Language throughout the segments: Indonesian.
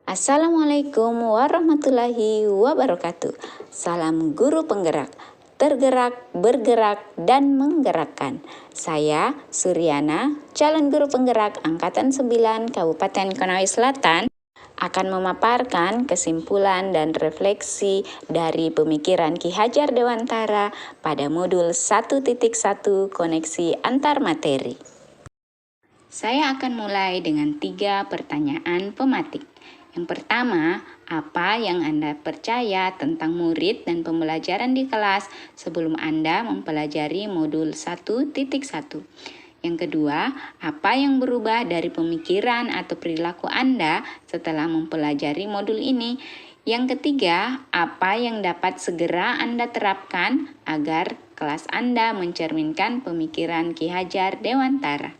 Assalamualaikum warahmatullahi wabarakatuh. Salam guru penggerak, tergerak, bergerak, dan menggerakkan. Saya Suryana, calon guru penggerak Angkatan 9 Kabupaten Konawe Selatan, akan memaparkan kesimpulan dan refleksi dari pemikiran Ki Hajar Dewantara pada modul 1.1 koneksi antar materi. Saya akan mulai dengan 3 pertanyaan pematik. Yang pertama, apa yang Anda percaya tentang murid dan pembelajaran di kelas sebelum Anda mempelajari modul 1.1? Yang kedua, apa yang berubah dari pemikiran atau perilaku Anda setelah mempelajari modul ini? Yang ketiga, apa yang dapat segera Anda terapkan agar kelas Anda mencerminkan pemikiran Ki Hajar Dewantara?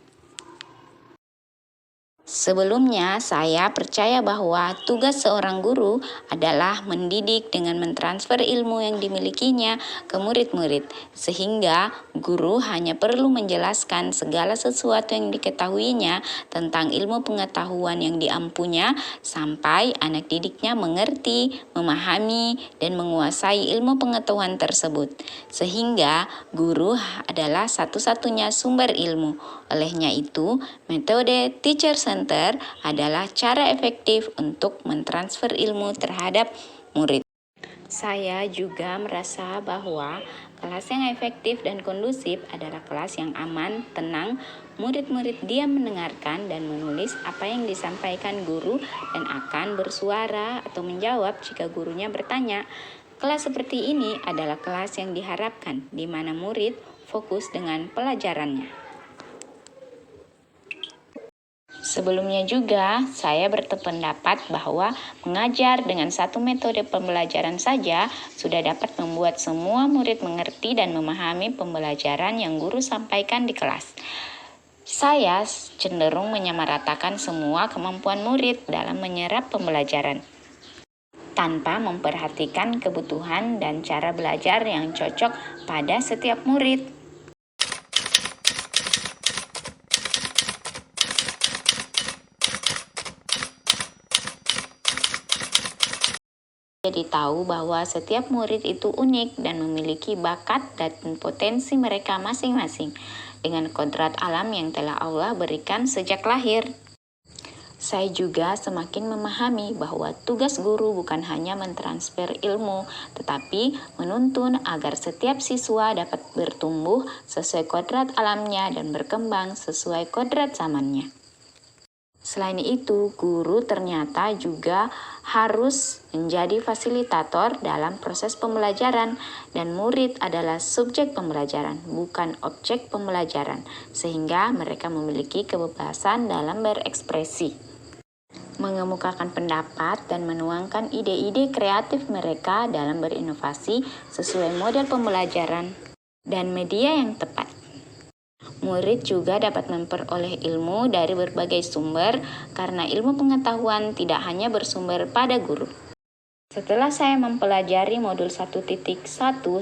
Sebelumnya, saya percaya bahwa tugas seorang guru adalah mendidik dengan mentransfer ilmu yang dimilikinya ke murid-murid, sehingga guru hanya perlu menjelaskan segala sesuatu yang diketahuinya tentang ilmu pengetahuan yang diampunya sampai anak didiknya mengerti, memahami, dan menguasai ilmu pengetahuan tersebut. Sehingga guru adalah satu-satunya sumber ilmu. Olehnya itu, metode teacher center adalah cara efektif untuk mentransfer ilmu terhadap murid. Saya juga merasa bahwa kelas yang efektif dan kondusif adalah kelas yang aman, tenang, murid-murid diam mendengarkan dan menulis apa yang disampaikan guru dan akan bersuara atau menjawab jika gurunya bertanya. Kelas seperti ini adalah kelas yang diharapkan, di mana murid fokus dengan pelajarannya. Sebelumnya juga, saya berpendapat bahwa mengajar dengan satu metode pembelajaran saja sudah dapat membuat semua murid mengerti dan memahami pembelajaran yang guru sampaikan di kelas. Saya cenderung menyamaratakan semua kemampuan murid dalam menyerap pembelajaran, tanpa memperhatikan kebutuhan dan cara belajar yang cocok pada setiap murid. Jadi tahu bahwa setiap murid itu unik dan memiliki bakat dan potensi mereka masing-masing dengan kodrat alam yang telah Allah berikan sejak lahir. Saya juga semakin memahami bahwa tugas guru bukan hanya mentransfer ilmu, tetapi menuntun agar setiap siswa dapat bertumbuh sesuai kodrat alamnya dan berkembang sesuai kodrat zamannya. Selain itu, guru ternyata juga harus menjadi fasilitator dalam proses pembelajaran dan murid adalah subjek pembelajaran, bukan objek pembelajaran, sehingga mereka memiliki kebebasan dalam berekspresi, mengemukakan pendapat dan menuangkan ide-ide kreatif mereka dalam berinovasi sesuai model pembelajaran dan media yang tepat. Murid juga dapat memperoleh ilmu dari berbagai sumber karena ilmu pengetahuan tidak hanya bersumber pada guru. Setelah saya mempelajari modul 1.1,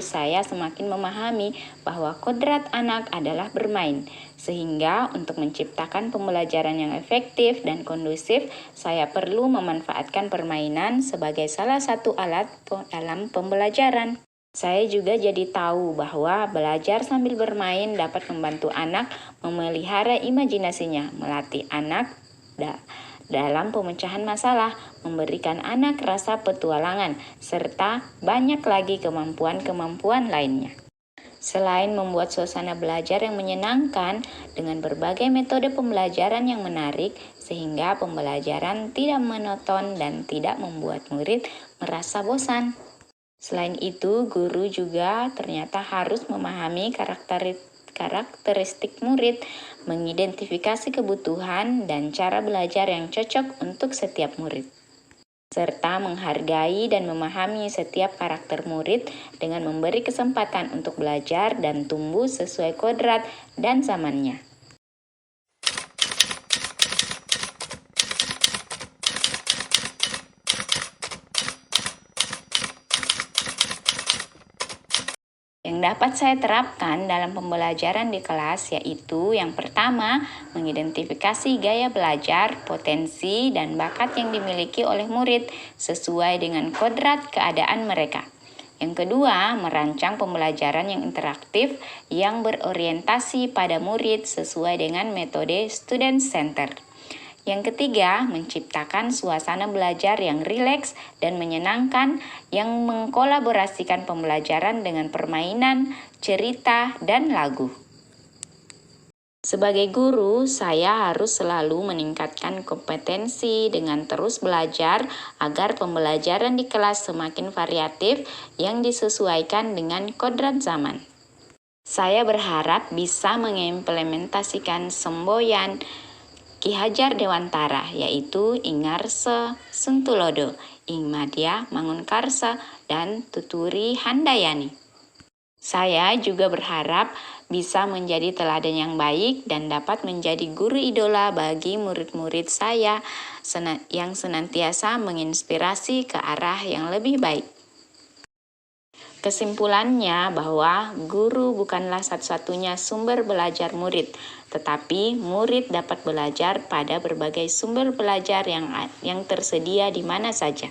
saya semakin memahami bahwa kodrat anak adalah bermain. Sehingga untuk menciptakan pembelajaran yang efektif dan kondusif, saya perlu memanfaatkan permainan sebagai salah satu alat dalam pembelajaran. Saya juga jadi tahu bahwa belajar sambil bermain dapat membantu anak memelihara imajinasinya, melatih anak dalam pemecahan masalah, memberikan anak rasa petualangan, serta banyak lagi kemampuan-kemampuan lainnya. Selain membuat suasana belajar yang menyenangkan dengan berbagai metode pembelajaran yang menarik, sehingga pembelajaran tidak monoton dan tidak membuat murid merasa bosan. Selain itu, guru juga ternyata harus memahami karakteristik murid, mengidentifikasi kebutuhan dan cara belajar yang cocok untuk setiap murid, serta menghargai dan memahami setiap karakter murid dengan memberi kesempatan untuk belajar dan tumbuh sesuai kodrat dan zamannya. Yang Yang dapat saya terapkan dalam pembelajaran di kelas yaitu yang pertama, mengidentifikasi gaya belajar, potensi, dan bakat yang dimiliki oleh murid sesuai dengan kodrat keadaan mereka. Yang kedua, merancang pembelajaran yang interaktif yang berorientasi pada murid sesuai dengan metode student center. Yang ketiga, menciptakan suasana belajar yang rileks dan menyenangkan yang mengkolaborasikan pembelajaran dengan permainan, cerita, dan lagu. Sebagai guru, saya harus selalu meningkatkan kompetensi dengan terus belajar agar pembelajaran di kelas semakin variatif yang disesuaikan dengan kodrat zaman. Saya berharap bisa mengimplementasikan semboyan Ki Hajar Dewantara, yaitu Ingarse Suntulodo, Ing Madya Mangunkarsa, dan Tuturi Handayani. Saya juga berharap bisa menjadi teladan yang baik dan dapat menjadi guru idola bagi murid-murid saya yang senantiasa menginspirasi ke arah yang lebih baik. Kesimpulannya bahwa guru bukanlah satu-satunya sumber belajar murid, tetapi murid dapat belajar pada berbagai sumber belajar yang tersedia di mana saja.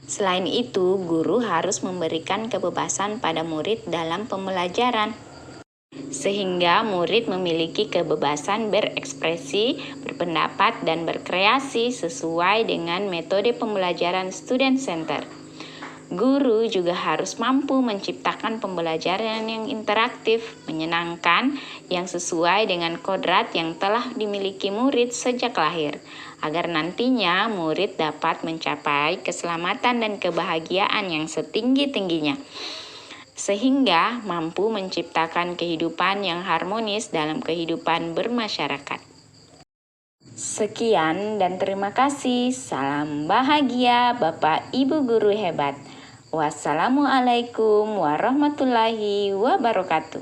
Selain itu, guru harus memberikan kebebasan pada murid dalam pembelajaran, sehingga murid memiliki kebebasan berekspresi, berpendapat, dan berkreasi sesuai dengan metode pembelajaran student center. Guru juga harus mampu menciptakan pembelajaran yang interaktif, menyenangkan, yang sesuai dengan kodrat yang telah dimiliki murid sejak lahir, agar nantinya murid dapat mencapai keselamatan dan kebahagiaan yang setinggi-tingginya, sehingga mampu menciptakan kehidupan yang harmonis dalam kehidupan bermasyarakat. Sekian dan terima kasih. Salam bahagia Bapak Ibu guru hebat. Wassalamualaikum warahmatullahi wabarakatuh.